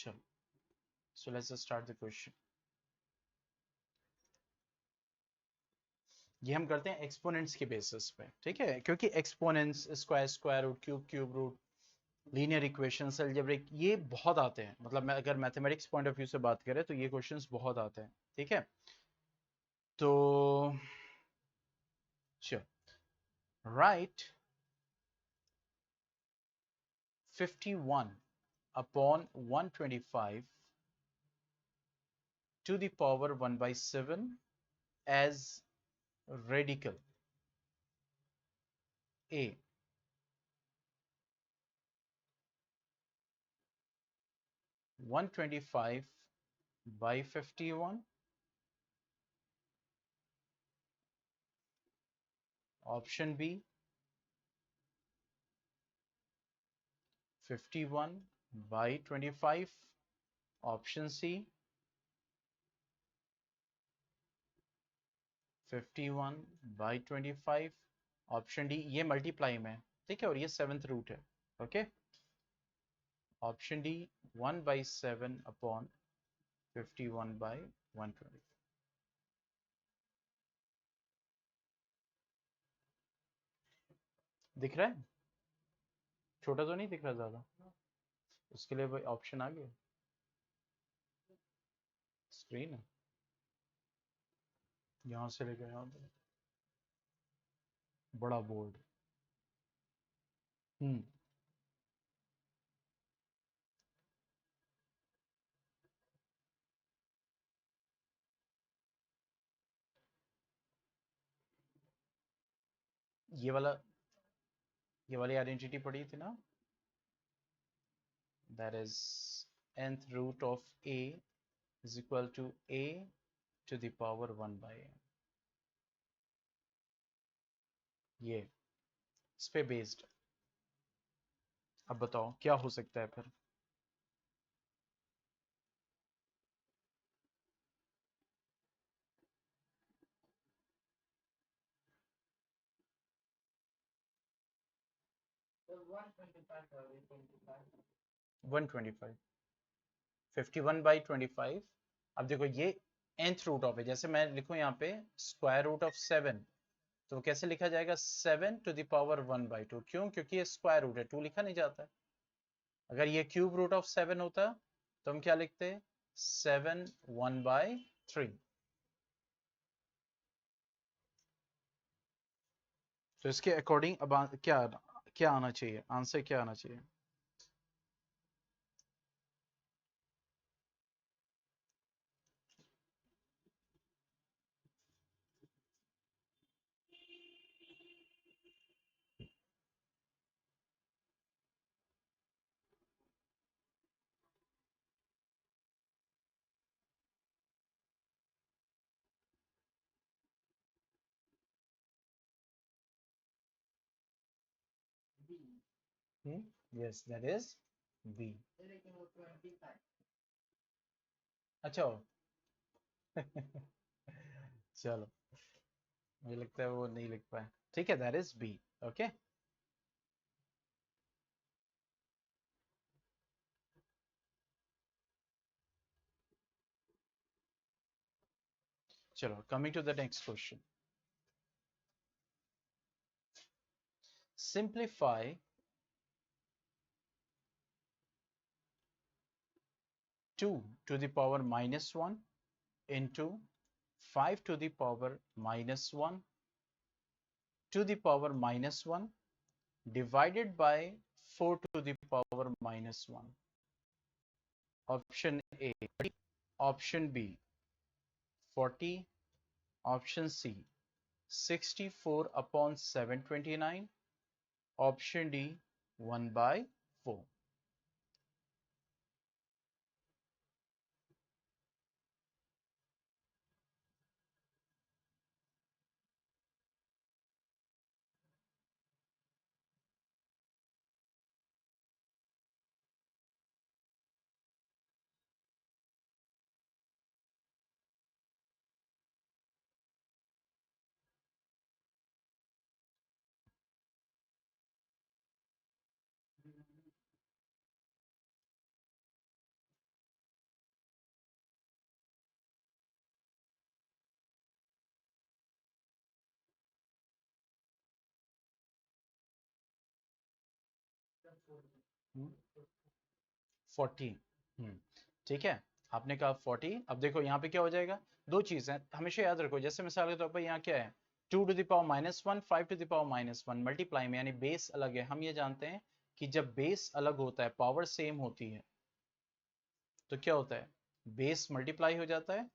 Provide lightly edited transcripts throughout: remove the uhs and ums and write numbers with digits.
चलो, so let's just start the question. ये हम करते हैं एक्सपोनेंट्स के बेसिस पे, ठीक है, क्योंकि exponents, square, square root, cube, cube root, linear equations, algebraic, ये बहुत आते हैं। मतलब मैं अगर मैथमेटिक्स पॉइंट ऑफ व्यू से बात करें तो ये क्वेश्चंस बहुत आते हैं, ठीक है। तो चलो, right 51 upon 125 to the power 1 by 7 as radical A. 125 by 51, option B 51 by 25, option C 51 by 25, option D ये मल्टीप्लाई में, ठीक है, और ये सेवेंथ रूट है, okay. Option D 1 by 7 upon 51 by 120। दिख रहा है? छोटा तो नहीं दिख रहा ज्यादा? उसके लिए भाई ऑप्शन आ गया, स्क्रीन है, यहाँ से लेकर यहाँ तक बड़ा बोर्ड। ये वाला, ये वाली आइडेंटिटी पढ़ी थी ना, that is nth root of a is equal to a to the power 1 by n। ये इस पे बेस्ड। अब बताओ क्या हो सकता है फिर? वन 51/25। अब देखो ये nth रूट ऑफ है, जैसे मैं लिखूं यहाँ पे स्क्वायर रूट ऑफ 7, तो कैसे लिखा जाएगा? 7 टू द पावर 1/2। क्यों? क्योंकि ये स्क्वायर रूट है, 2 लिखा नहीं जाता है। अगर ये क्यूब रूट ऑफ 7 होता तो हम क्या लिखते? 7 1/3। तो इसके अकॉर्डिंग अब क्या क्या आना चाहिए? आंसर क्या आना चाहिए? Yes, that is B. अच्छा चलो, मुझे लगता है वो नहीं लिख पाए, ठीक है, दैट इज बी, ओके। चलो, coming to the next question. Simplify 2 to the power -1 into 5 to the power -1 to the power -1 divided by 4 to the power -1। Option A, option B 40, option C 64 upon 729, option D 1/4। 40। ठीक है, आपने कहा 40। अब देखो यहाँ पे क्या हो जाएगा, दो चीज है हमेशा याद रखो। जैसे मिसाल के तौर पर यहाँ क्या है, 2⁻⁻1 5⁻⁻1 मल्टीप्लाई में, यानी बेस अलग है। हम ये जानते हैं कि जब बेस अलग होता है, पावर सेम होती है, तो क्या होता है, बेस मल्टीप्लाई हो जाता है।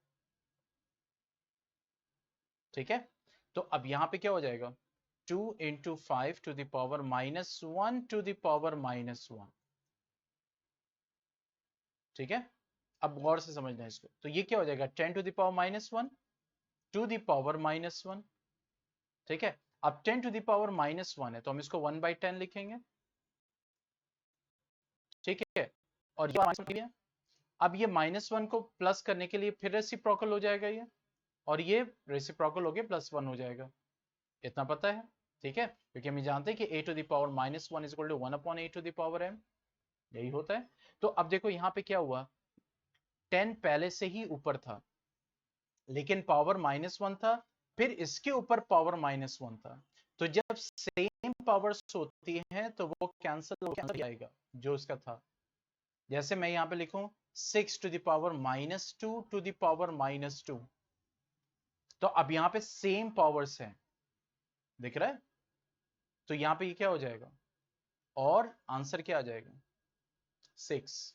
ठीक है, तो अब यहाँ पे क्या हो जाएगा, 2 × 5⁻1 ठीक है। अब गौर से समझना है इसको, तो ये क्या हो जाएगा, 10⁻⁻1 ठीक है। अब 10⁻⁻1 है तो हम इसको 1/10 लिखेंगे। ठीक है, और ये अब ये -1 को प्लस करने के लिए फिर रेसिप्रोकल हो जाएगा ये, और ये रेसिप्रोकल हो गया +1 हो जाएगा। इतना पता है, ठीक है, क्योंकि हम जानते हैं कि a⁻−1 = 1/a⁻m, यही होता है। तो अब देखो यहाँ पे क्या हुआ, 10 पहले से ही ऊपर था, लेकिन पावर -1 था, फिर इसके ऊपर पावर -1 था। तो जब सेम पावर्स होती हैं तो वो कैंसिल हो जाएगा जो इसका था। जैसे मैं यहाँ पे लिखूं 6⁻²⁻², तो अब यहाँ पे सेम पावर्स हैं, दिख रहा है, तो यहाँ पे ये क्या हो जाएगा, और आंसर क्या आ जाएगा, 6।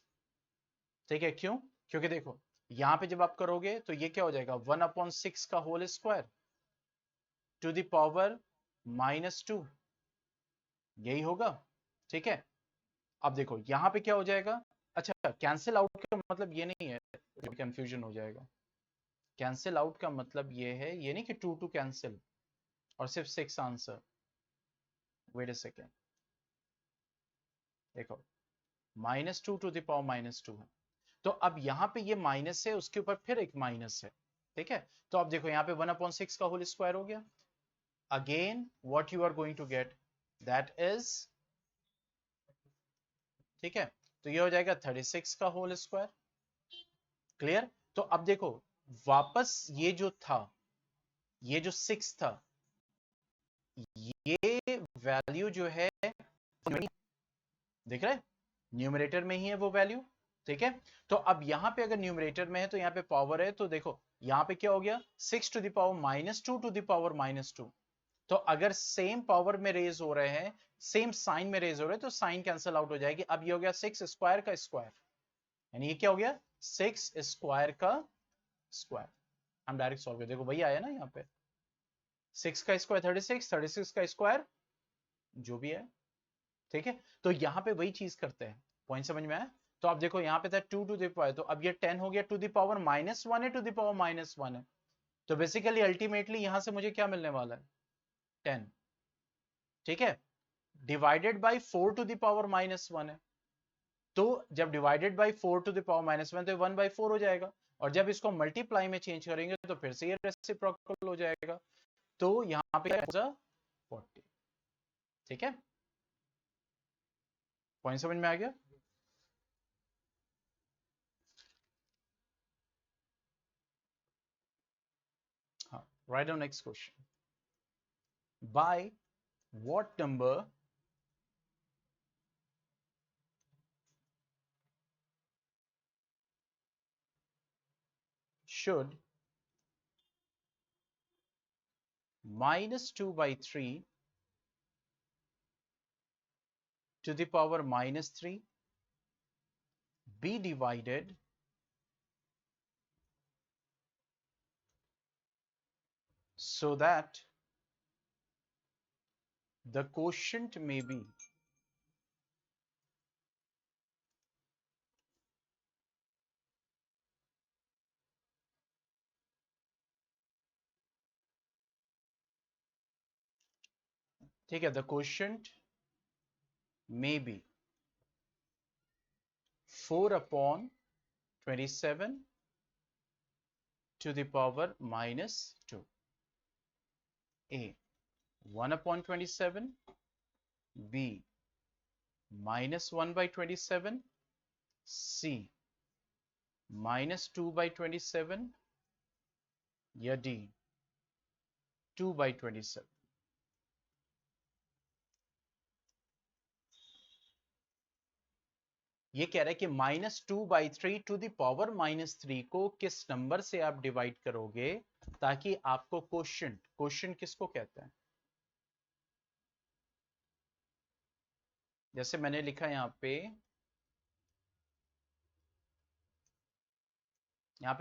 ठीक है, क्यों, क्योंकि देखो यहां पे जब आप करोगे तो ये क्या हो जाएगा, 1/6 का whole square to the power -2, यही होगा। ठीक है, अब देखो यहां पे क्या हो जाएगा, अच्छा कैंसिल आउट का मतलब ये नहीं है, कंफ्यूजन हो जाएगा। कैंसिल आउट का मतलब ये है, ये नहीं कि 2 कैंसिल और सिर्फ 6 आंसर। वेट अ सेकेंड, देखो -2 टू द पावर -2 है, तो अब यहां पे ये माइनस है, उसके ऊपर फिर एक माइनस है। ठीक है, तो अब देखो यहाँ पे 1/6 का होल स्क्वायर हो गया। Again what you are going to get, that is, ठीक है, तो ये हो जाएगा 36 का होल स्क्वायर। क्लियर, तो अब देखो वापस ये जो था, ये जो 6 था, ये वैल्यू जो है दिख रहा है, न्यूमरेटर में ही है वो वैल्यू। ठीक है, तो अब यहां पे अगर न्यूमरेटर में है तो यहाँ पे पावर है, तो देखो यहाँ पे क्या हो गया, 6⁻²⁻2 टू द पावर -2। तो अगर सेम पावर में रेज हो रहे हैं, सेम साइन में रेज हो रहे हैं, तो साइन कैंसिल आउट हो जाएगी। अब ये हो गया 6 स्क्वायर का स्क्वायर, यानी ये क्या हो गया, 6 स्क्वायर का स्क्वायर। हम डायरेक्ट सॉल्व कर, देखो वही आया ना यहाँ पे, 6 का स्क्वायर 36, 36 का स्क्वायर जो भी है। ठीक है, तो यहाँ पे वही चीज करते हैं, पॉइंट समझ में आया। तो आप देखो यहाँ पे था 2 टू द पावर, तो अब ये 10 हो गया टू द पावर -1 है, टू द पावर -1 है, तो बेसिकली अल्टीमेटली यहां से मुझे क्या मिलने वाला है, 10। ठीक है, divided by 4 to the power -1 है, तो जब divided by 4 to the power -1 तो 1/4 हो जाएगा, और जब इसको मल्टीप्लाई में चेंज करेंगे तो फिर से ये रेसिप्रोकल हो जाएगा, तो यहाँ पे 40। ठीक है, पॉइंट समझ में आ गया। हाँ, write down next question, by what number should -2/3 to the power -3 be divided so that the quotient may be ठीक है, the quotient may be 4/27 to the power -2, a 1/27, b -1/27, c -2/27, या d 2/27। ये कह रहा है कि -2/3 टू द पावर -3 को किस नंबर से आप डिवाइड करोगे ताकि आपको क्वोशिएंट, क्वोशिएंट किसको कहते हैं? जैसे मैंने लिखा यहाँ पे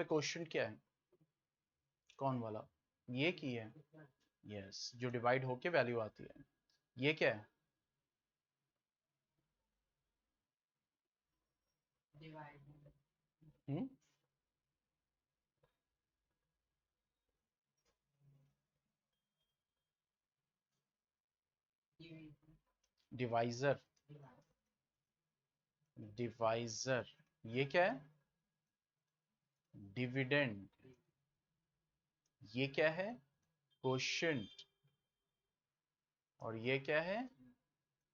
क्वोशिएंट क्या है? कौन वाला? ये की है, यस, जो डिवाइड होके वैल्यू आती है। ये क्या है? हम्म, डिवाइजर, डिवाइजर। ये क्या है? डिविडेंड। ये क्या है? क्वोशिएंट। और ये क्या है?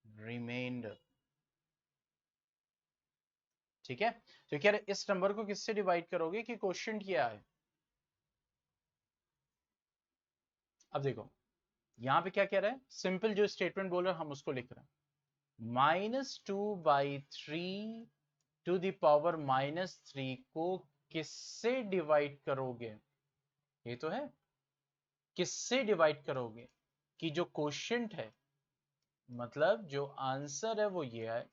रिमाइंडर। ठीक है, तो क्या इस नंबर को किससे डिवाइड करोगे कि क्वोशिएंट क्या है? अब देखो यहां पे क्या कह रहा है, सिंपल जो स्टेटमेंट बोल रहा है हम उसको लिख रहे हैं। -2/3 टू द पावर -3 को किससे डिवाइड करोगे? ये तो है, किससे डिवाइड करोगे कि जो क्वोशिएंट है, मतलब जो आंसर है वो ये है।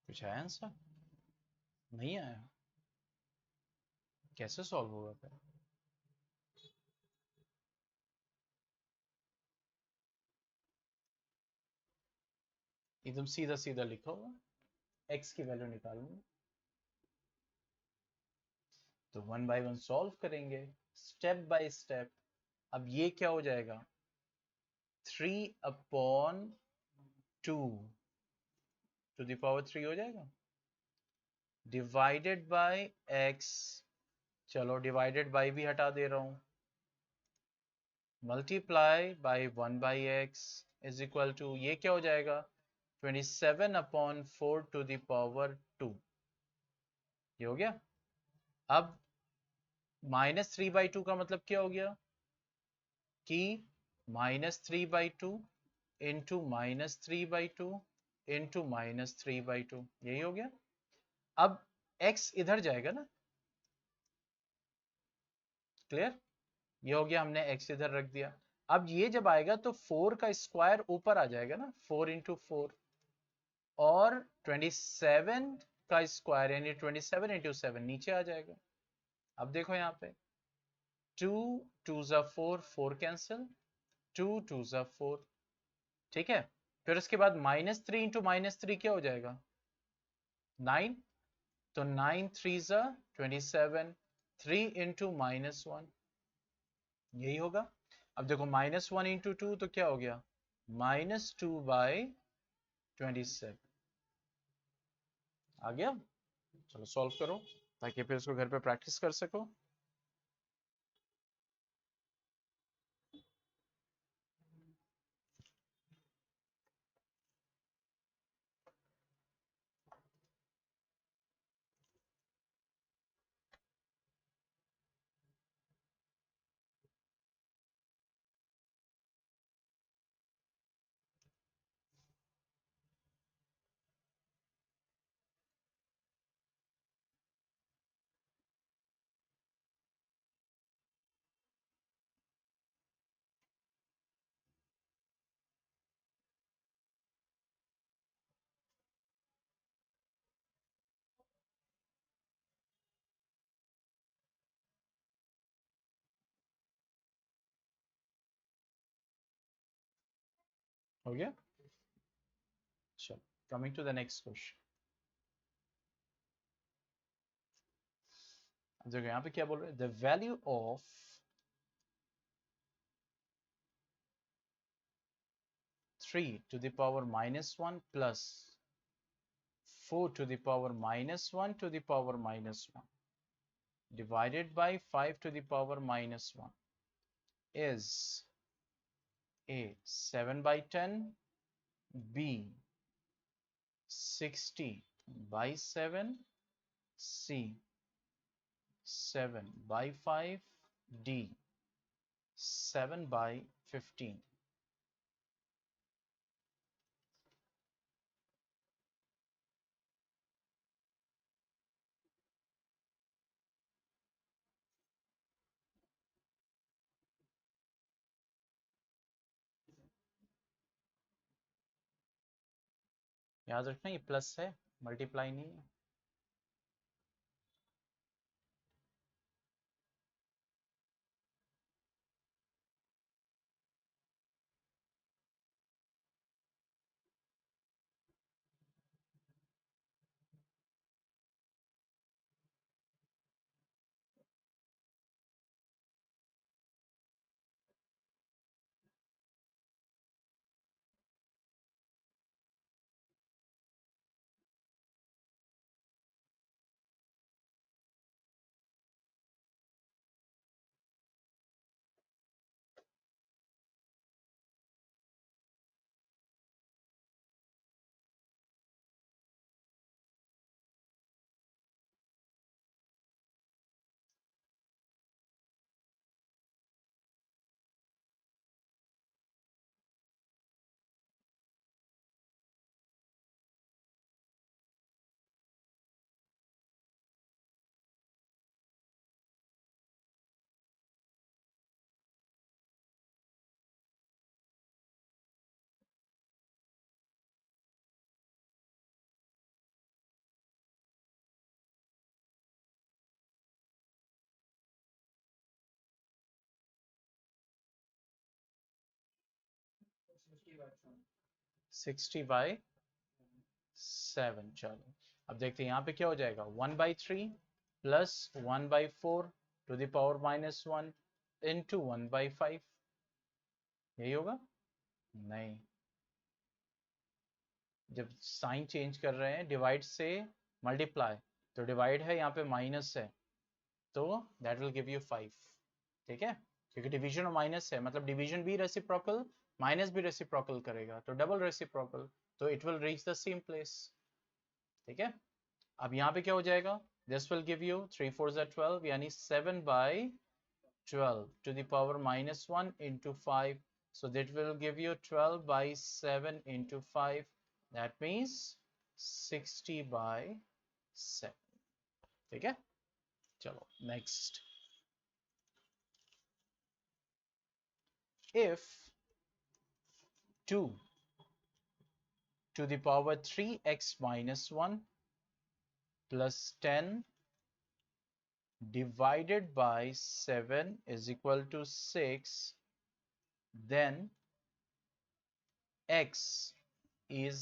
कुछ आया आंसर? नहीं आया? कैसे सॉल्व होगा फिर? एकदम सीधा सीधा लिखा होगा, एक्स की वैल्यू निकालनी, तो 1 बाय 1 सॉल्व करेंगे, स्टेप बाय स्टेप। अब ये क्या हो जाएगा? 3/2 टू द पावर 3 हो जाएगा, डिवाइडेड बाय एक्स। चलो डिवाइडेड बाय भी हटा दे रहा हूं, multiply by 1/x is equal to, ये क्या हो जाएगा? 27/4 टू द पावर 2। ये हो गया। अब -3/2 का मतलब क्या हो गया कि -3/2 इंटू -3/2 इंटू -3/2, यही हो गया। अब x इधर जाएगा ना, क्लियर? ये हो गया, हमने x इधर रख दिया। अब ये जब आएगा तो 4 का स्क्वायर ऊपर आ जाएगा ना, 4 × 4, और 27 का स्क्वायर यानी 27 × 7 नीचे आ जाएगा। अब देखो यहाँ पे 2 2 ज़ा 4, 4 कैंसिल, 2 2 ज़ा 4, ठीक है। फिर उसके बाद -3 इंटू -3 क्या हो जाएगा? 9, तो 9 3 ज़ा 27, 3 इंटू -1, यही होगा। अब देखो -1 इंटू 2 तो क्या हो गया? -2/27 आ गया। चलो सॉल्व करो ताकि फिर उसको घर पे प्रैक्टिस कर सको। हो गया? चलो, coming to the next question. देखो यहाँ पे क्या बोल रहे हैं, the value of 3 to the power -1 plus 4 to the power -1 to the power -1 divided by 5 to the power -1 is A 7 by 10, B 60 by 7, C 7 by 5, D 7 by 15। याद रखना ये प्लस है, मल्टीप्लाई नहीं है। Sixty by 7। चलो अब देखते हैं यहाँ पे क्या हो जाएगा, 1/3 plus 1/4 to the power -1 into 1/5, यही होगा? नहीं, जब साइन चेंज कर रहे हैं डिवाइड से मल्टीप्लाई, तो डिवाइड है यहाँ पे माइनस है, तो दैट विल गिव यू 5। ठीक है, क्योंकि डिवीजन और माइनस है, मतलब डिवीजन भी रेसिप्रोकल, माइनस भी रेसिप्रोकल करेगा, तो डबल रेसिप्रोकल, तो it will reach the same place. ठीक है, अब यहाँ पे क्या हो जाएगा, दिस विल गिव यू 3 4 12, यानी 7/12 to the power -1 into 5, so that will give you 12/7 into 5, that means 60/7। ठीक है, चलो next. if 2 to the power 3x minus 1 plus 10 divided by 7 is equal to 6, then x is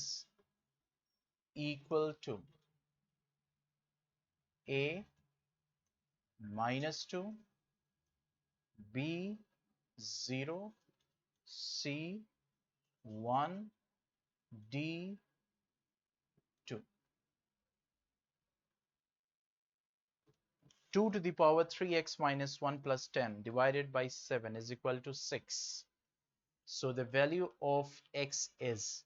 equal to a -2, b 0, c 1, d 2. 2 to the power 3x minus 1 plus 10 divided by 7 is equal to 6. So the value of x is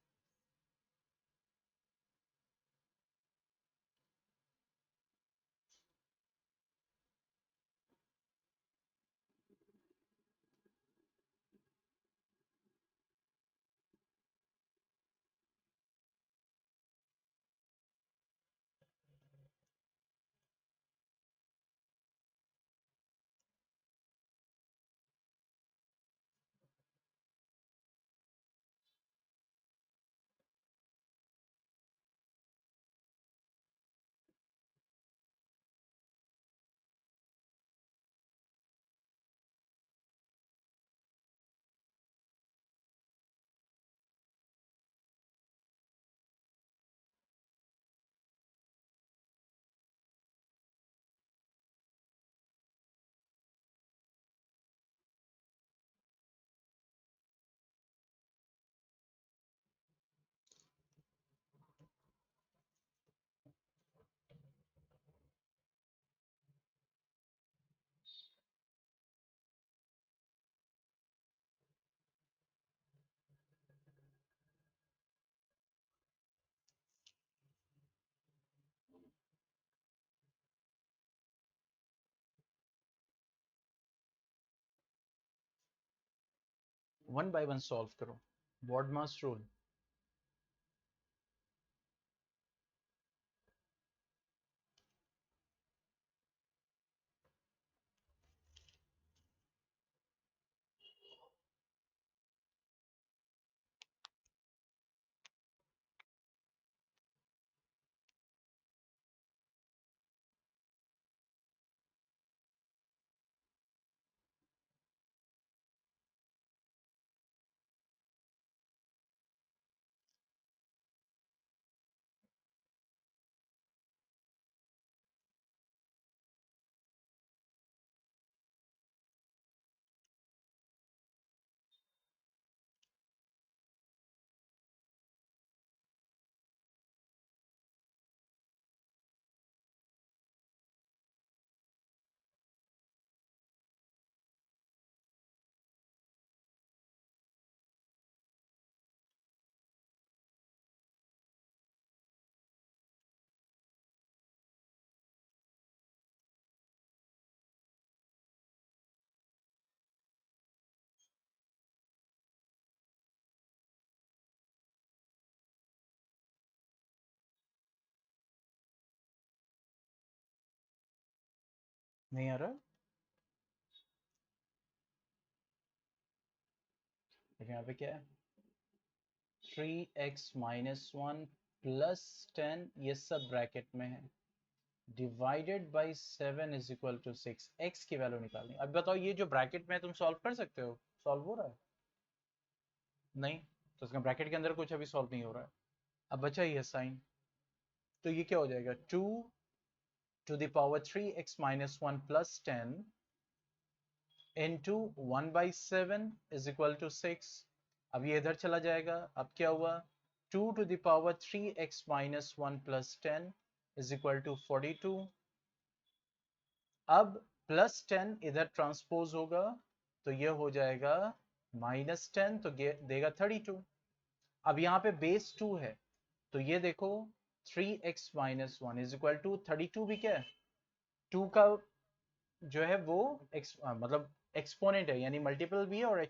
one by one solve करो, BODMAS rule. नहीं आ रहा? देखिए यहाँ पे क्या है, 3x-1 plus 10, ये सब ब्रैकेट में है, divided by 7 is equal to 6। x की वैल्यू निकालनी। अब बताओ ये जो ब्रैकेट में है तुम सॉल्व कर सकते हो? सॉल्व हो रहा है? नहीं, तो इसका ब्रैकेट के अंदर कुछ अभी सॉल्व नहीं हो रहा है। अब बचा ये साइन, तो ये क्या हो जाएगा, 2 to the power 3x-1 plus 10 into 1 by 7 is equal to 6। अब ये इधर चला जाएगा, अब क्या हुआ, 2 to the power 3x-1 plus 10 is equal to 42। अब प्लस 10 इधर ट्रांसपोज होगा, तो ये हो जाएगा -10, तो देगा 32। अब यहाँ पे बेस 2 है, तो ये देखो 3x-1 इज इक्वल टू 32 भी क्या है, 2 का जो है वो मतलब एक्सपोनेंट है, यानी मल्टीपल भी है और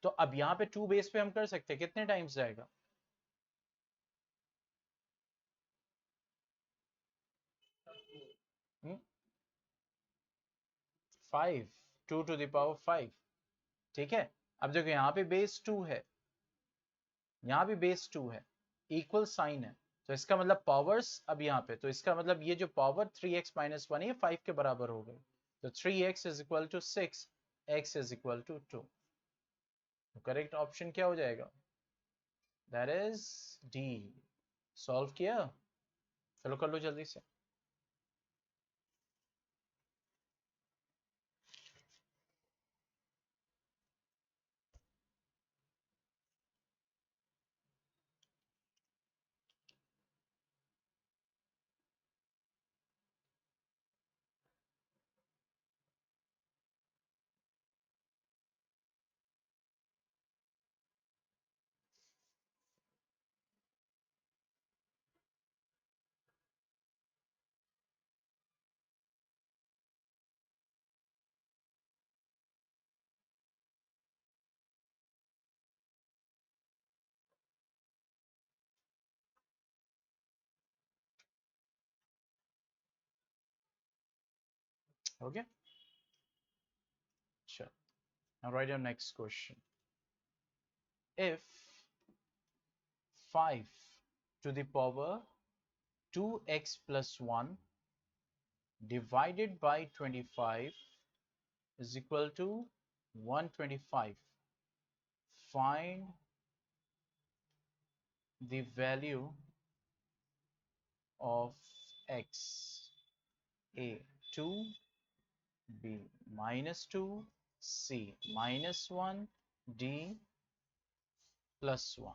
तो अब यहाँ पे 2 बेस पे हम कर सकते हैं, कितने टाइम्स जाएगा, 5, 2 to the power 5। ठीक है, अब देखो यहाँ पे बेस 2 है, यहाँ भी बेस 2 है, इक्वल साइन है, तो इसका मतलब पावर्स अब यहाँ पे, तो इसका मतलब ये जो पावर 3x-1 है 5 के बराबर हो गई, तो 3x is equal to 6, x is equal to 2। तो करेक्ट ऑप्शन क्या हो जाएगा, दैट इज डी। सॉल्व किया, चलो कर लो जल्दी से। हो गया, चलो now write your next question। if 5 to the power 2x plus 1 divided by 25 is equal to 125, find the value of x। a 2, b -2, c -1, d +1।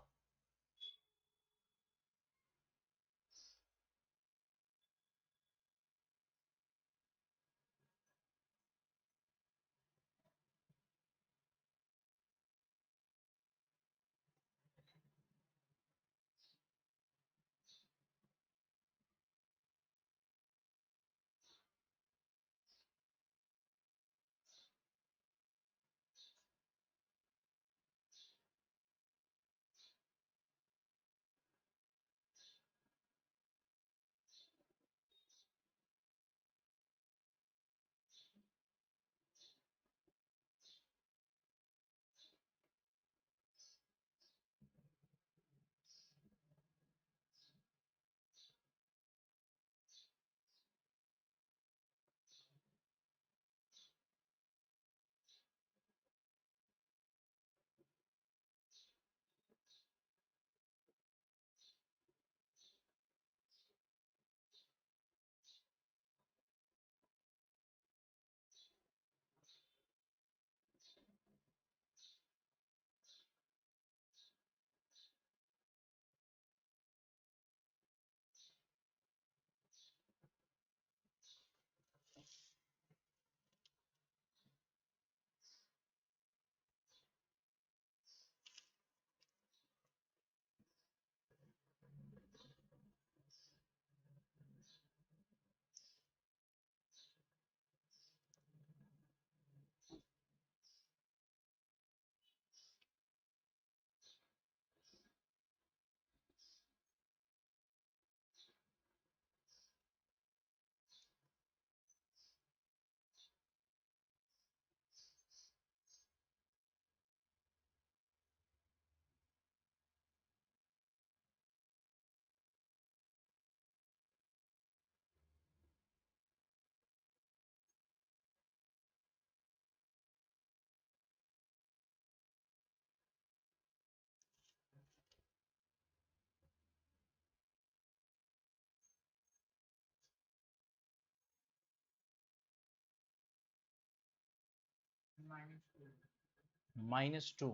-2,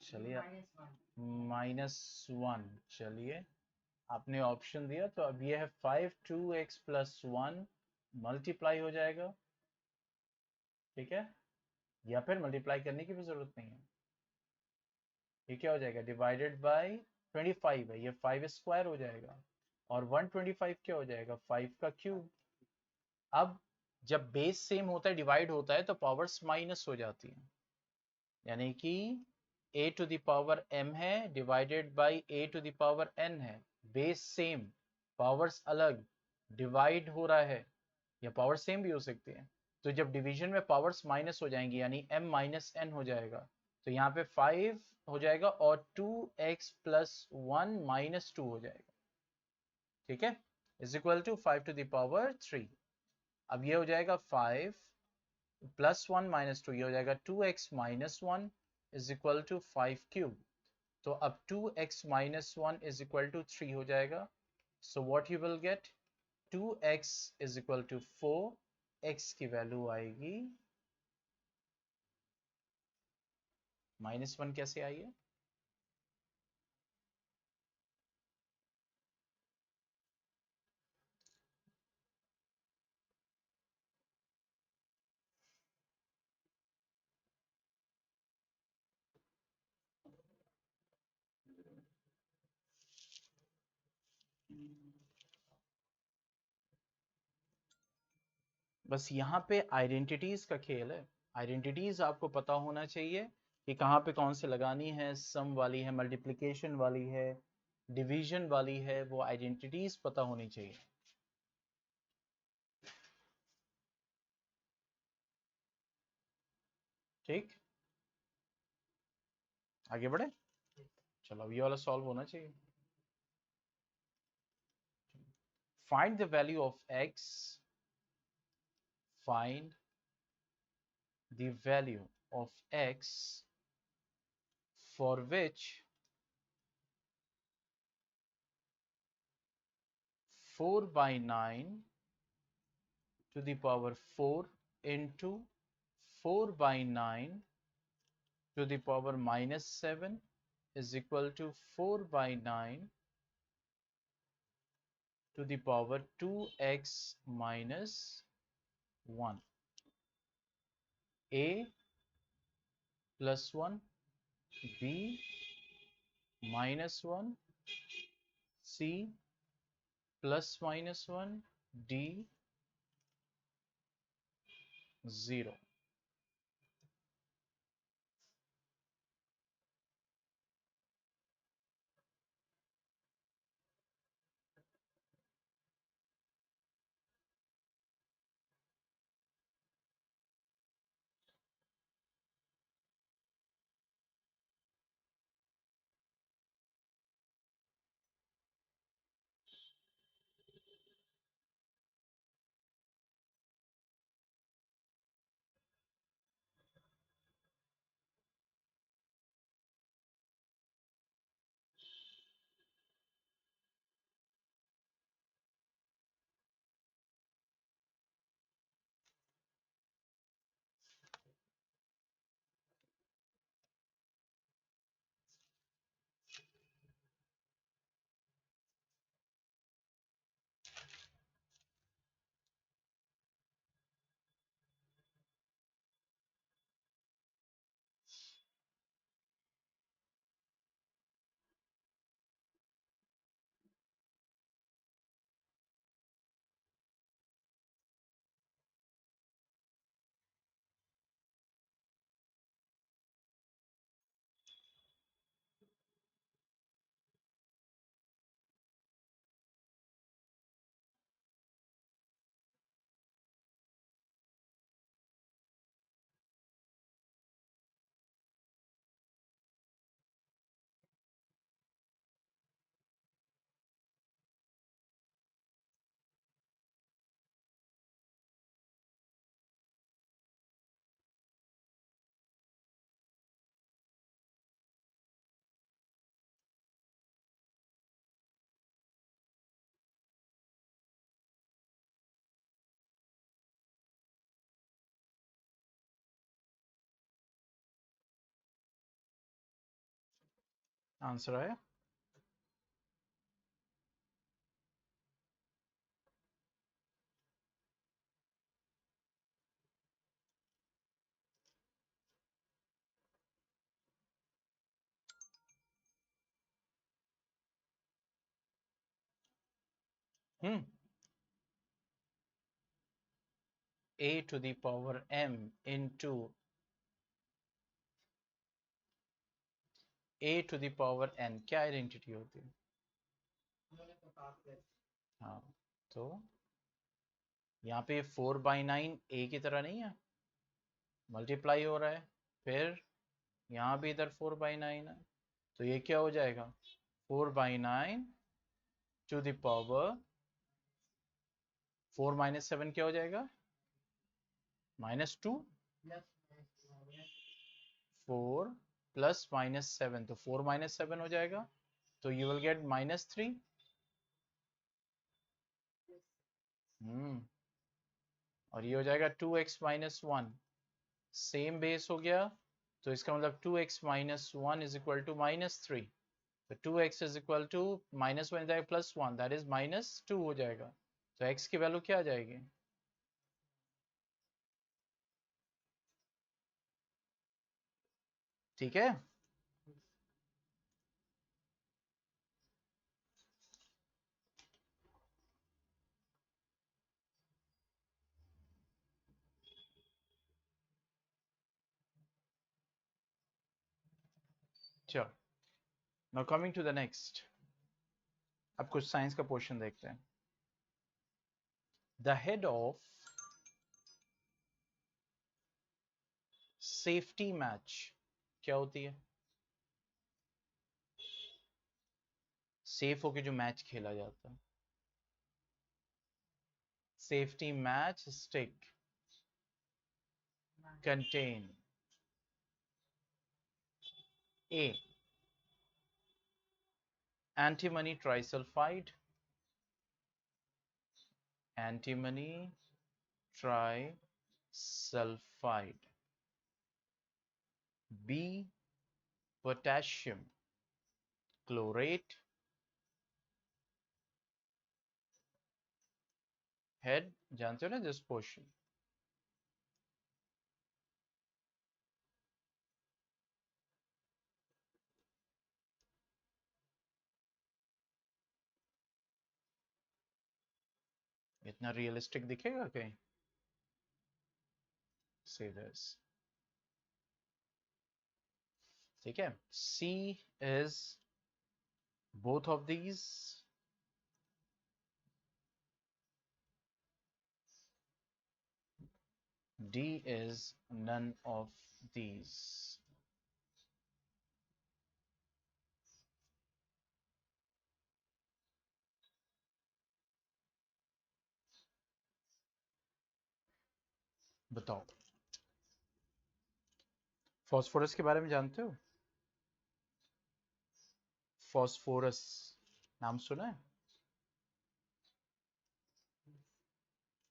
चलिए -1, चलिए आपने ऑप्शन दिया तो अब ये है 5 2x + 1 मल्टीप्लाई हो जाएगा, ठीक है, या फिर मल्टीप्लाई करने की भी जरूरत नहीं है। ये क्या हो जाएगा, डिवाइडेड बाय 25 है, ये 5 स्क्वायर हो जाएगा, और 125 क्या हो जाएगा, 5 का क्यूब। अब जब बेस सेम होता है, डिवाइड होता है, तो पावर्स माइनस हो जाती हैं, यानी कि a to the power m है divided by a to the power n है, बेस सेम, पावर्स अलग, डिवाइड हो रहा है, या पावर सेम भी हो सकती है। तो जब डिवीजन में पावर्स माइनस हो जाएंगी, यानी m माइनस n हो जाएगा, तो यहाँ पे 5 हो जाएगा और 2x + 1 - 2 हो जाएगा, ठीक है, is equal to 5 to the power 3। अब ये हो जाएगा 5 + 1 - 2, ये हो जाएगा 2x - 1 is equal to 5 cube. तो अब 2x - 1 इज इक्वल टू 3 हो जाएगा। So what you will get, 2x is equal to 4, x की वैल्यू आएगी -1, कैसे आई है? बस यहाँ पे आइडेंटिटीज का खेल है, आइडेंटिटीज आपको पता होना चाहिए कि कहाँ पे कौन से लगानी है, सम वाली है, मल्टीप्लिकेशन वाली है, डिवीजन वाली है, वो आइडेंटिटीज पता होनी चाहिए, ठीक। आगे बढ़े, चलो अब ये वाला सॉल्व होना चाहिए। Find the value of x, find the value of x for which 4/9 to the power 4 into 4/9 to the power -7 is equal to 4/9 to the power 2x minus 1, a plus 1, b -1, c plus -1, d 0। Answer आया? हम्म a to the power m into a to the power n क्या identity होती है? हाँ, तो यहाँ पे 4/9 a की तरह नहीं है, मल्टीप्लाई हो रहा है, फिर यहाँ भी इधर 4/9 है, तो ये क्या हो जाएगा? 4/9 टू द पावर 4 - 7 क्या हो जाएगा? -2। 4 प्लस -7, तो 4 - 7 हो जाएगा, तो यू विल गेट -3। और ये हो जाएगा 2x - 1, सेम बेस हो गया, तो इसका मतलब 2x - 1 इज इक्वल टू -3, तो 2x इज इक्वल टू -1 जाएगा +1, दैट इज -2 हो जाएगा, तो x की वैल्यू क्या आ जाएगी? ठीक है। चलो, now coming to the next, अब कुछ साइंस का पोर्शन देखते हैं। The head of safety match क्या होती है? सेफ होके जो मैच खेला जाता है, safety match stick contain A. Antimony trisulfide, antimony trisulfide. B. Potassium chlorate. Head जानते हो ना this portion? इतना रियलिस्टिक दिखेगा कहीं? Say this. ठीक है, C is both of these, D is none of these. बताओ, फॉस्फोरस के बारे में जानते हो? फॉस्फोरस नाम सुना है?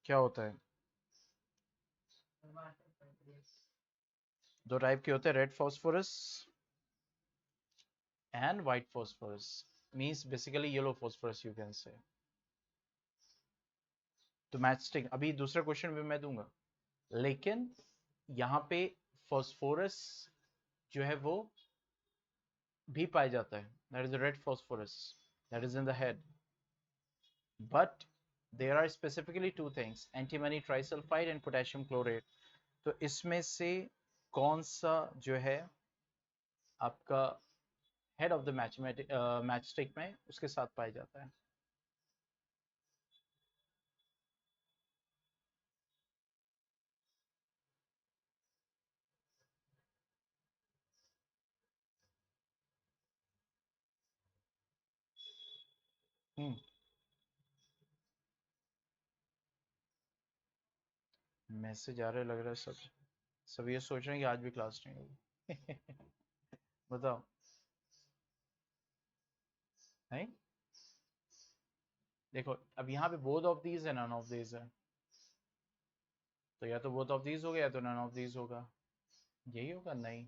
क्या होता है? दो टाइप के होते हैं, red phosphorus and white phosphorus, means basically yellow phosphorus you can say. तो मैचस्टिक अभी दूसरा क्वेश्चन भी मैं दूंगा, लेकिन यहाँ पे फॉस्फोरस जो है वो भी पाया जाता है, that is red phosphorus, that is in the head, but there are specifically two things, antimony trisulphide and potassium chlorate. तो इसमें से कौन सा जो है आपका हेड ऑफ द मैचस्टिक में उसके साथ पाया जाता है? हम्म मैसेज आ रहा है, लग रहा है सब ये सोच रहे हैं कि आज भी क्लास नहीं होगी। बताओ। नहीं, देखो अब यहाँ पे बोथ ऑफ दीज है, नन ऑफ दीज है, तो या तो बोथ ऑफ दीज होगा या तो नन ऑफ दीज होगा, यही होगा? नहीं,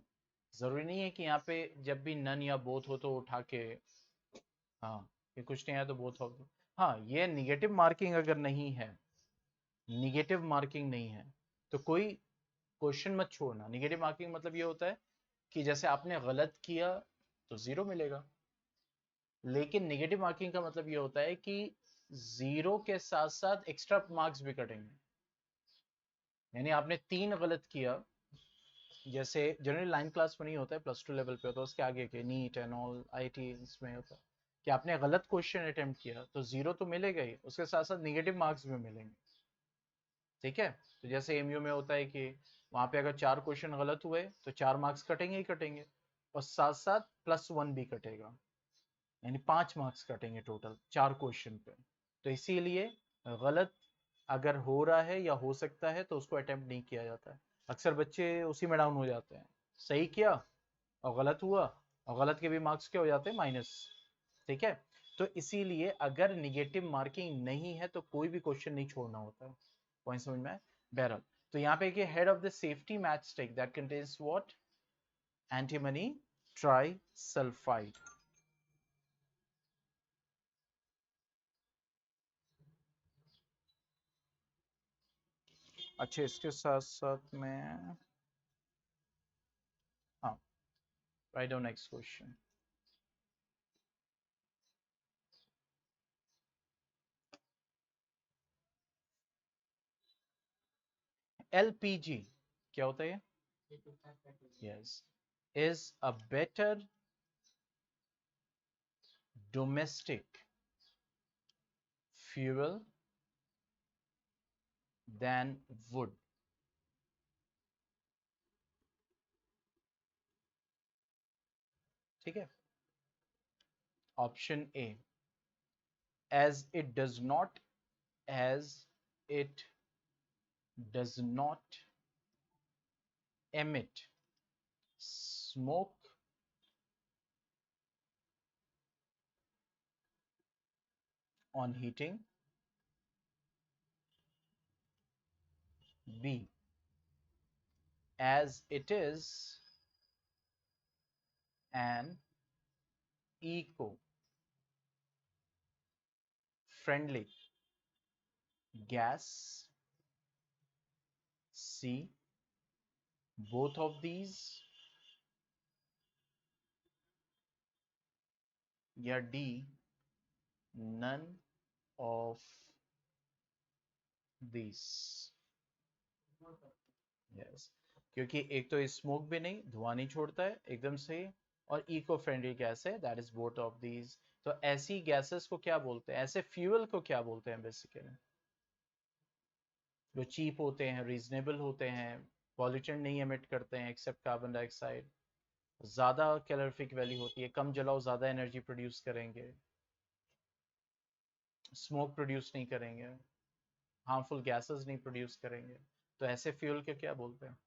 जरूरी नहीं है कि यहाँ पे जब भी नन या बोथ हो तो उठा के, हाँ, ये कुछ नहीं है तो बोथ हो। हाँ, ये निगेटिव मार्किंग अगर नहीं है, निगेटिव मार्किंग नहीं है तो कोई क्वेश्चन मत छोड़ना। निगेटिव मार्किंग मतलब ये होता है कि जैसे आपने गलत किया तो 0 मिलेगा, लेकिन निगेटिव मार्किंग का मतलब ये होता है कि 0 के साथ साथ एक्स्ट्रा मार्क्स भी कटेंगे। यानी आपने 3 गलत किया, जैसे जनरली लाइन क्लास में नहीं होता है, +2 लेवल पे होता है, उसके आगे के नीट एंड ऑल आईटी इसमें होता है कि आपने गलत क्वेश्चन अटेम्प्ट किया तो 0 तो मिलेगा ही, उसके साथ साथ निगेटिव मार्क्स भी मिलेंगे। ठीक है, तो जैसे एमयू में होता है कि वहां पे अगर 4 क्वेश्चन गलत हुए तो 4 मार्क्स कटेंगे ही कटेंगे, और साथ साथ +1 भी कटेगा, यानी 5 मार्क्स कटेंगे टोटल 4 क्वेश्चन पे। तो इसीलिए गलत अगर हो रहा है या हो सकता है तो उसको अटेम्प्ट नहीं किया जाता है। अक्सर बच्चे उसी में डाउन हो जाते हैं, सही किया और गलत हुआ, और गलत के भी मार्क्स क्या हो जाते हैं, माइनस। ठीक है, तो इसीलिए अगर निगेटिव मार्किंग नहीं है तो कोई भी क्वेश्चन नहीं छोड़ना होता है। पॉइंट समझ में आया? बहरहाल, तो यहाँ पे head of the safety match stick that contains what, antimony trisulphide. अच्छा, इसके साथ साथ में, हाँ, write down next question. LPG क्या होता है? Yes, is a better domestic fuel than wood. ठीक है, option A, as it does not as it does not emit smoke on heating. B, as it is an eco friendly gas. C, both of these, या D, none of these. Yes, क्योंकि एक तो smoke भी नहीं, धुआं नहीं छोड़ता है एकदम से, और इको फ्रेंडली गैस है, that is both of these. तो ऐसी गैसेस को क्या बोलते हैं, ऐसे फ्यूल को क्या बोलते हैं बेसिकली? जो चीप होते हैं, रीजनेबल होते हैं, पॉल्यूशन नहीं एमिट करते हैं एक्सेप्ट कार्बन डाइऑक्साइड, ज्यादा कैलोरीफिक वैल्यू होती है, कम जलाओ ज्यादा एनर्जी प्रोड्यूस करेंगे, स्मोक प्रोड्यूस नहीं करेंगे, हार्मफुल गैसेस नहीं प्रोड्यूस करेंगे, तो ऐसे फ्यूल के क्या बोलते हैं?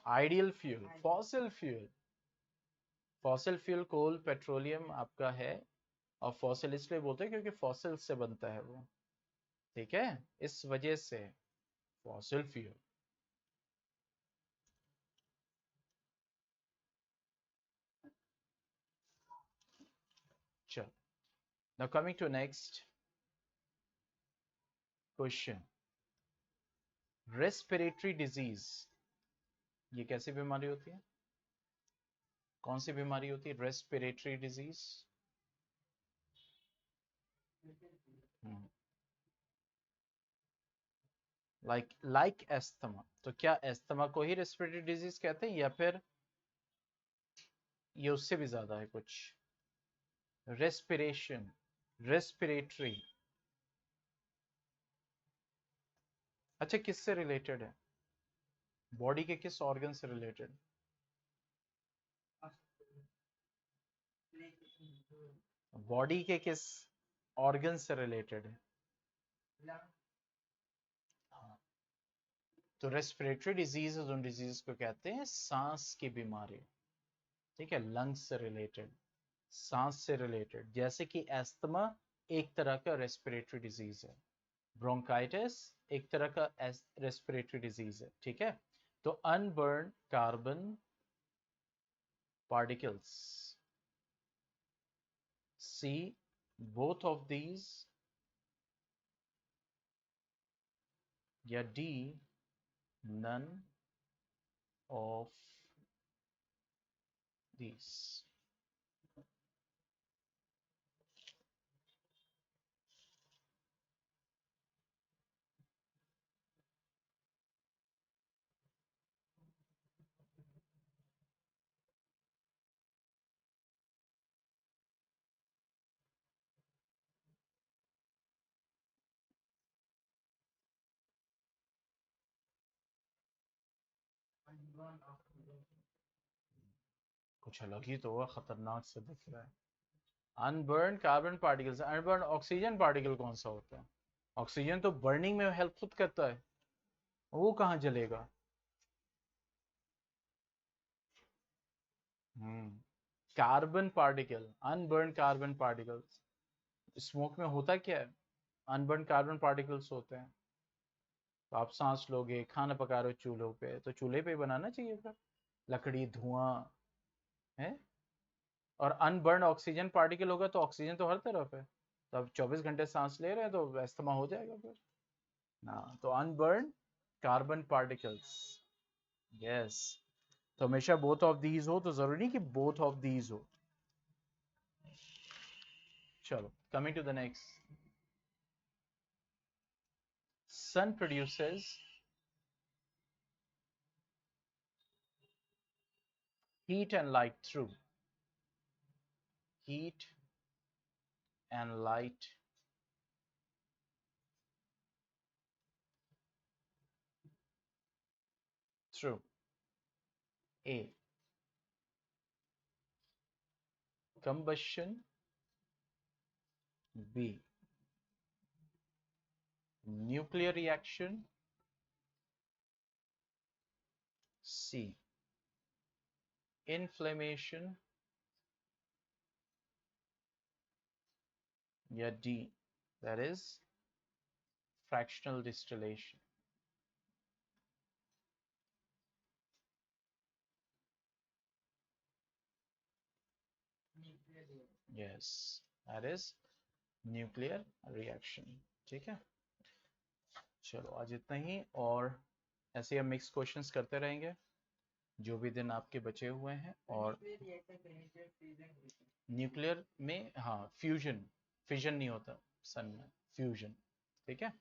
Ideal fuel, fossil fuel. Fossil fuel coal petroleum आपका है, और फॉसिल इसलिए बोलते हैं क्योंकि फॉसिल से बनता है वो। ठीक है, इस वजह से फॉसिल फ्यूल। चलो, now coming to next question. Respiratory disease, ये कैसी बीमारी होती है, कौन सी बीमारी होती है रेस्पिरेटरी डिजीज? लाइक एस्थमा, तो क्या एस्थमा को ही रेस्पिरेटरी डिजीज कहते हैं या फिर ये उससे भी ज्यादा है कुछ? रेस्पिरेशन, रेस्पिरेटरी, अच्छा किससे रिलेटेड है, बॉडी के किस ऑर्गन से रिलेटेड? बॉडी के किस ऑर्गन से रिलेटेड है? हाँ, तो रेस्पिरेटरी डिजीज उन डिजीज को कहते हैं सांस की बीमारी। ठीक है, लंग्स से रिलेटेड, सांस से रिलेटेड, जैसे कि एस्थमा एक तरह का रेस्पिरेटरी डिजीज है, ब्रोंकाइटिस एक तरह का रेस्पिरेटरी डिजीज है, ठीक है। तो unburnt carbon particles, C both of these, या डी नन ऑफ दीज। कुछ अलग ही तो हुआ, खतरनाक से दिख रहा है। Unburn carbon particles, unburn oxygen particle कौन सा होता है? ऑक्सीजन तो बर्निंग में हेल्प खुद करता है, वो कहाँ जलेगा? Carbon particle, unburn carbon particles, smoke में होता क्या है? अनबर्न कार्बन पार्टिकल्स होते हैं। तो आप सांस लोगे, खाना पका रहे हो चूल्हों पे, तो चूल्हे पे बनाना चाहिए फिर, लकड़ी धुआं है। और अनबर्न ऑक्सीजन पार्टिकल होगा तो ऑक्सीजन तो हर तरफ है, तो अब 24 घंटे सांस ले रहे हैं तो अस्थमा हो जाएगा फिर ना। तो अनबर्न कार्बन पार्टिकल्स, यस। तो हमेशा बोथ ऑफ दीज हो, तो जरूरी नहीं कि बोथ ऑफ दीज हो। चलो, coming to the next. Sun produces heat and light through heat and light through A, combustion, B, nuclear reaction, C, inflammation, या D, that is fractional distillation. Yes, that is nuclear reaction. ठीक है, चलो आज इतना ही, और ऐसे हम mix questions करते रहेंगे जो भी दिन आपके बचे हुए हैं। और न्यूक्लियर में हाँ फ्यूजन, फिजन नहीं होता सन में, फ्यूजन, ठीक है।